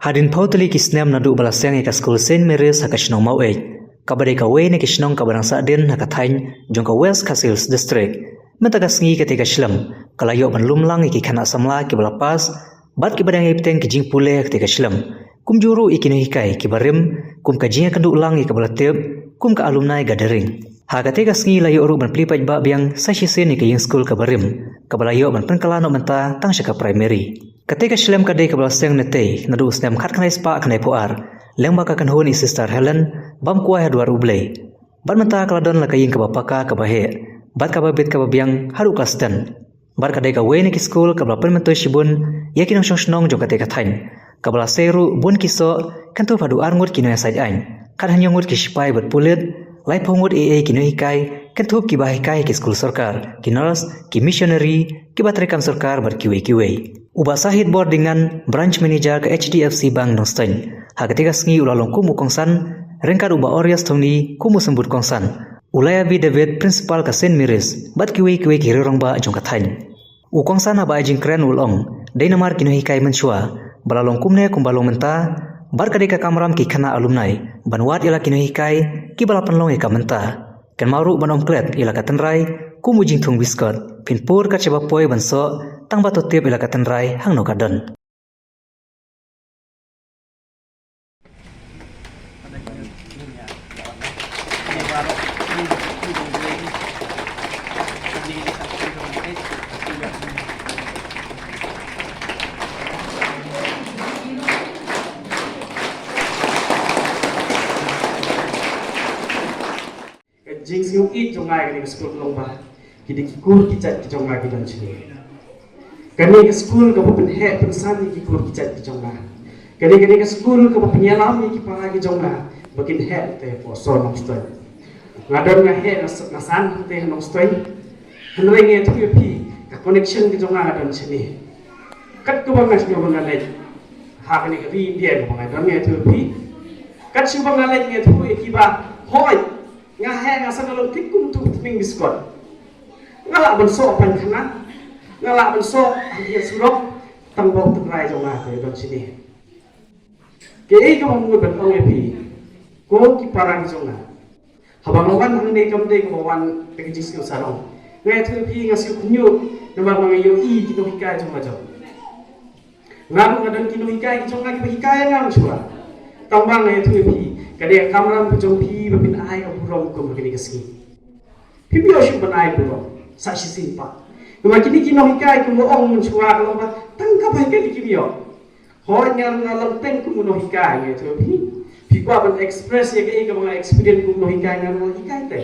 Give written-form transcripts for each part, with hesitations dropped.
Hadin pautali kisnem nadu balaseng eka school Saint Mary's hakashnong mau kabade ka we ne kishnong kabarang sa din hakathain jongka West Castles District mentaga sngi ketika shlam kalayo ban lumlang iki khana samla ki balapas bat ki badang ipteng ki jing pule ketika shlam kumjuru ikino hikai ki barim kum ka jinga kandu ulang ki balatep kum ka alumni gathering ha ketika sngi layo ru ban plipaj ba biang sashi sen ki ying school ka barim kabalayo ban penkalano menta tang shaka primary ketika shlam kadai ka balaseng nete nadu snem khat khanai spa khanai puar lengba ka kanhon i sister Helen bam kuah dua ruble ban menta kaladon la kaying ka bapaka ka bahe bat ka babit ka babiang haru kastan bar kadai ka we ne ki school ka blapen mento shibun yakin ong shnong jong ketika thain ka bala seru bun kiso kanto padu arngut kino sai ain kan hanyongut ki sipai bat pulit lai phongut kino hikai kanto ki ba hikai ki school sarkar ki nurse ki missionary ki batrekam sarkar bar kiwe uba sahid board dengan branch manager ke HDFC Bank Nostan ha ketika sngi ulalong kumu kongsan rengkar uba orias thongni kumu sembut kongsan ulaya bi David principal ka Saint Mary's bat kiwe ki rongba jong kathain u kongsan aba jing kren ulong deinamar kino hikai menchua balalong kumne kumbalong menta bar kadeka kamram ki khana alumni banwat ila kino hikai ki balapan long ka menta kan maru banom klet ila katenrai kumu jing thong biskot pinpur ka cheba poi banso tang bato tiap ila katenrai hangno kadon jing siu it jongai ke school lomba kidi kikur kicat ki jongai ki dan chini kani ke school ka pen he pen san ki kikur kicat ki jongai kani ke school ka penyalam ki para ki jongai bakin he te po so nong stoy ngadon nga he na san te nong stoy hanoi nge tu pi ka connection ki jongai dan chini kat ko bang nas nyo bang alai ha kani ke ri dia ko bang don nge tu pi kat su bang alai nge tu ki ba hoi nga he nga sa nalong tikum tu ning biskot ngala ban so pan khana ngala ban so dia surok tambok trai jonga ke don sini ke ei ko mu ban ong epi ko ki parang jonga habang wan hang ne kam de ko wan te ki jis ko sarong ngai thu pi nga su kunyu na ba ma yo i ki no hikai jonga jo ngam ngadan ki no hikai ki jonga ki hikai ngam chua tambang ngai thu pi kadang kamram pujong pi babin ai ka burong ko begini kesini pi oshu banai burong saksi simpa kuma kini kino hikai ko ong menchua ko ba tangkap hai ke dikibio honya ngalam teng ko no hikai ye to pi ko ban express ye ke mga experience ko no hikai ngam hikai te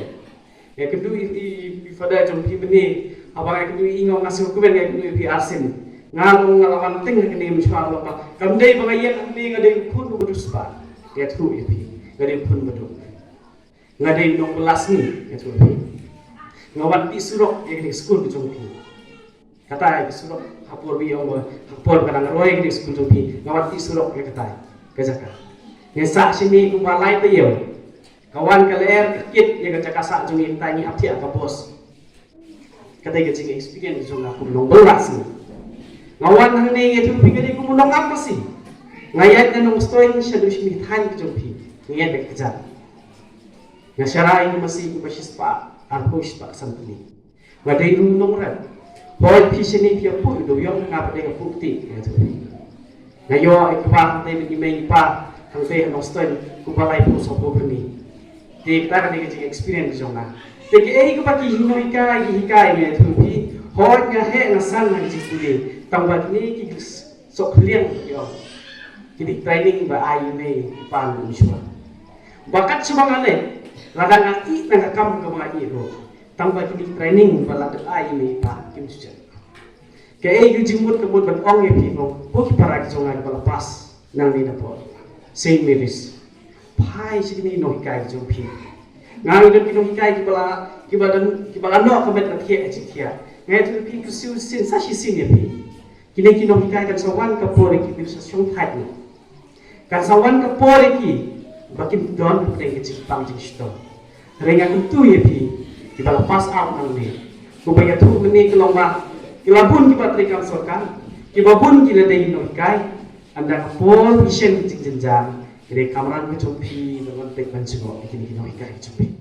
ye kedu i fada jong pi beni abang kedu ingong ngasu ko ben ye kedu pi asin ngalawan teng ke ni menchua ko ba kamdei bang ye ni ngade pun ko duspa ye tu pi ngade pun betul ngade nong belas ni itu ngawan ti surok ye di school ku jongpi kata ye surok hapor bi ong hapor kadang roy di school jongpi ngawan ti surok ye kata ke jaka ye sa sini ku balai te yo kawan kaler kit ye ka jaka sa jongi tani apti ka bos kata ye jing experience jong aku nong belas ni ngawan hang ni ye tu pikir ku nong apa sih ngayat nong stoin shadu shmi than ku jongpi niat dek kejar. Ngasyarai ini masih kubasis pak, arpus pak santuni. Ngadai nung ran. Boy pisini dia pun do yang ngapa dia bukti. Ngayo ikwa teh begini pa, hang teh nostoi kubalai pun sopo berni. Dia kita kan dia experience jona. Teki ini kubaki hinoika hikai ni tu pi. Hoi ngahe ngasan nang jikuli. Tambat ni ki sok liang yo. Kini training ba ai ni pan muswa. Bakat semangale ladang ngai nang kam ke mga iro tambah kini training bala de ai ni pa kim suja ke ei yu jimut kebut ban ong ye pino po ki para ki jonga bala pas nang ni dapo Saint Mary's pai sini no hikai jong pi ngang de kino hikai ki bala no ka bet na thie a chikia ngai tu pi ku siu sin sa shi sin ye pi kini kino hikai kan sawan ka pore ki bisa syong thai ni kan sawan ka pore ki bakin don puteng ke cipang jisto renga tu ye pi ki bala pass out nang ni ko baya tu ni kelomba kilabun ki batri kam sorkan ki babun ki ladai no kai anda kapol hisyen kicing jenjang, kini kameran kecumpi dengan tek banjengok, kini kini ikai kecumpi.